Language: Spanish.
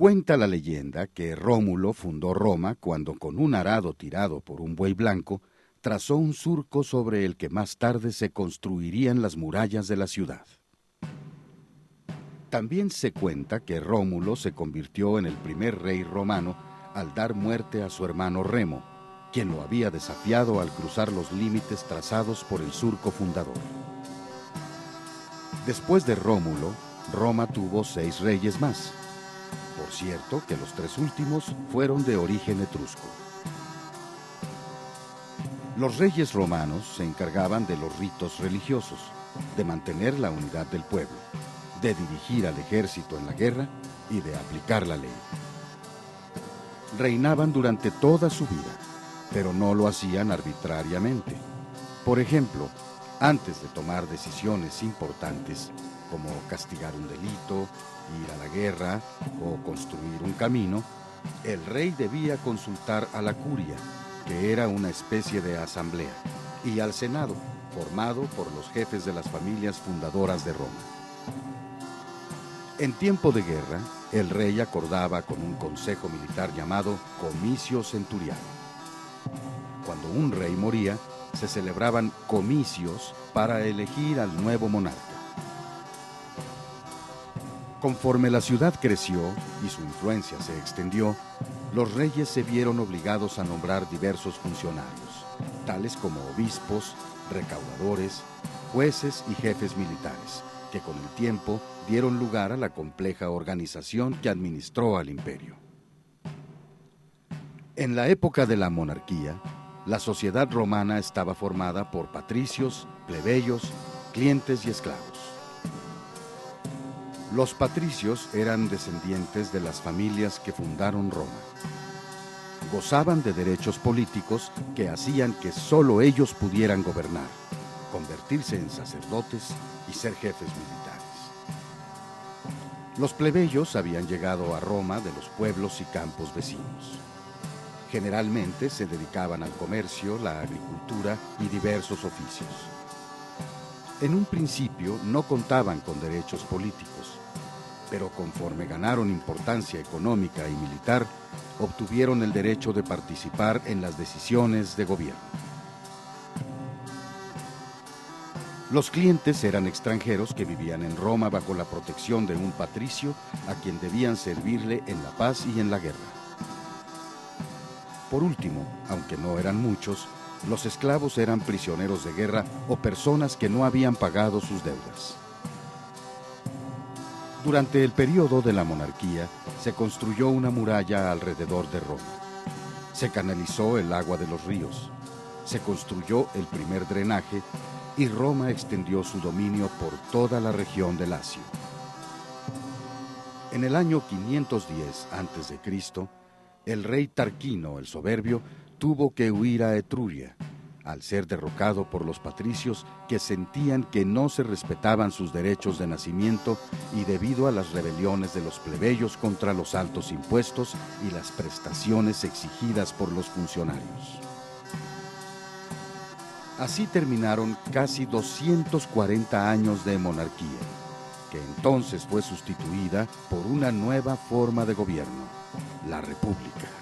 Cuenta la leyenda que Rómulo fundó Roma cuando con un arado tirado por un buey blanco trazó un surco sobre el que más tarde se construirían las murallas de la ciudad. También se cuenta que Rómulo se convirtió en el primer rey romano al dar muerte a su hermano Remo, quien lo había desafiado al cruzar los límites trazados por el surco fundador. Después de Rómulo, Roma tuvo 6 reyes más. Por cierto que los 3 últimos fueron de origen etrusco. Los reyes romanos se encargaban de los ritos religiosos, de mantener la unidad del pueblo, de dirigir al ejército en la guerra y de aplicar la ley. Reinaban durante toda su vida, pero no lo hacían arbitrariamente. Por ejemplo, antes de tomar decisiones importantes, como castigar un delito, ir a la guerra o construir un camino, el rey debía consultar a la curia, que era una especie de asamblea, y al senado, formado por los jefes de las familias fundadoras de Roma. En tiempo de guerra, el rey acordaba con un consejo militar llamado Comicio Centuriano. Cuando un rey moría, se celebraban comicios para elegir al nuevo monarca. Conforme la ciudad creció y su influencia se extendió, los reyes se vieron obligados a nombrar diversos funcionarios, tales como obispos, recaudadores, jueces y jefes militares, que con el tiempo dieron lugar a la compleja organización que administró al imperio. En la época de la monarquía, la sociedad romana estaba formada por patricios, plebeyos, clientes y esclavos. Los patricios eran descendientes de las familias que fundaron Roma. Gozaban de derechos políticos que hacían que solo ellos pudieran gobernar, convertirse en sacerdotes y ser jefes militares. Los plebeyos habían llegado a Roma de los pueblos y campos vecinos. Generalmente se dedicaban al comercio, la agricultura y diversos oficios. En un principio no contaban con derechos políticos, pero conforme ganaron importancia económica y militar, obtuvieron el derecho de participar en las decisiones de gobierno. Los clientes eran extranjeros que vivían en Roma bajo la protección de un patricio a quien debían servirle en la paz y en la guerra. Por último, aunque no eran muchos, los esclavos eran prisioneros de guerra o personas que no habían pagado sus deudas. Durante el periodo de la monarquía, se construyó una muralla alrededor de Roma. Se canalizó el agua de los ríos. Se construyó el primer drenaje y Roma extendió su dominio por toda la región del Lacio. En el año 510 a.C., el rey Tarquino el Soberbio tuvo que huir a Etruria, al ser derrocado por los patricios que sentían que no se respetaban sus derechos de nacimiento y debido a las rebeliones de los plebeyos contra los altos impuestos y las prestaciones exigidas por los funcionarios. Así terminaron casi 240 años de monarquía, que entonces fue sustituida por una nueva forma de gobierno, la República.